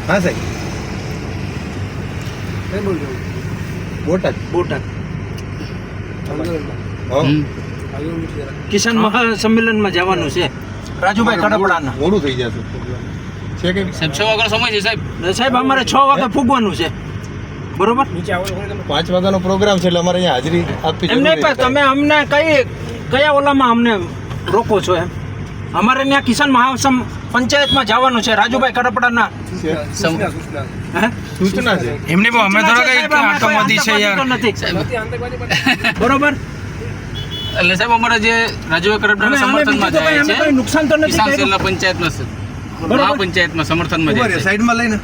હા સાહેબ, કઈ બોલજો? બોટાદ. બોટાદ હા, કિસાન મહાસંમેલનમાં જવાનું છે રાજુભાઈ કડપડાના. મોડું થઈ જશે છે કે સાહેબ 6 વાગ્યાનો સમય છે સાહેબ. સાહેબ અમારે 6 વાગે પૂગવાનું છે, બરોબર? 5 વાગ્યાનો પ્રોગ્રામ છે એટલે અમારે અહીંયા હાજરી આપવી એમ નહીં, જરૂરી પણ તમે અમને કયા ઓલામાં અમને રોકો છો? એમ અમારે ત્યાં કિસાન પંચાયતમાં જવાનું છે રાજુભાઈ કડપડાના. છે. હે? સૂચના છે. એમને પણ અમે થોડા કઈ સાહેબ, અમે કોઈ આતંકવાદી છે યાર. નથી. બરોબર? એટલે સાહેબ અમારા જે રાજુભાઈ કડપડાના અમે સમર્થનમાં બીજું તો જાય અમે છે કોઈ નુકસાન તો નથી કિસાન કર્યું. સેલના પંચાયતમાં બરોબર. મહાપંચાયતમાં સમર્થનમાં જાય છે. સાઈડમાં લઈને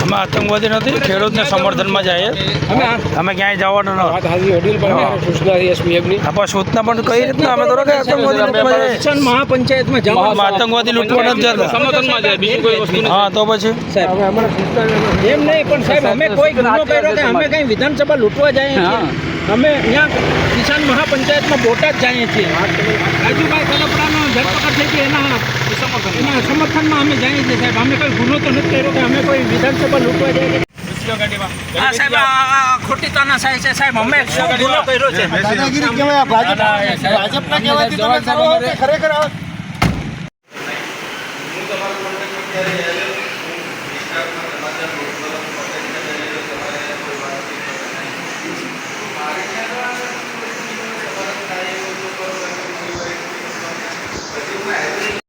અમે આતંકવાદી નથી, ખેડૂતને સમર્થનમાં જાય. અમે ક્યાંય જવાનું નથી. આપણે સૂચના પણ કઈ રીતના અમે તો કઈ આતંકવાદી લૂંટવા જાય. કિસાન મહાપંચાયતમાં અમે જવાનું. આતંકવાદી લૂંટવા નથી જતા. સમર્થનમાં જાય, બીજી કોઈ વસ્તુ નથી. હા તો પછી સાહેબ એમ નહીં, પણ સાહેબ અમે કોઈ ગુનો કર્યો કે અમે કઈ વિધાનસભા લૂંટવા જઈએ છીએ? અમે અહીંયા કિસાન મહાપંચાયતમાં બોટાદ જઈએ છીએ. રાજુભાઈ કડપડાનો ધરપકડ થઈ છે એના સમર્થનમાં અમે જઈએ છીએ. સાહેબ અમે કોઈ ગુનો તો નથી કર્યો કે અમે કોઈ વિધાનસભા લૂંટવા જઈએ. હા સાહેબ, આ ખોટી તાનાશાહી છે સાહેબ. અમે શું ગુનો કર્યો છે? દાદાગીરી કહેવાય. ભાજપના કહેવાથી તમે કરો કે ખરેખર આ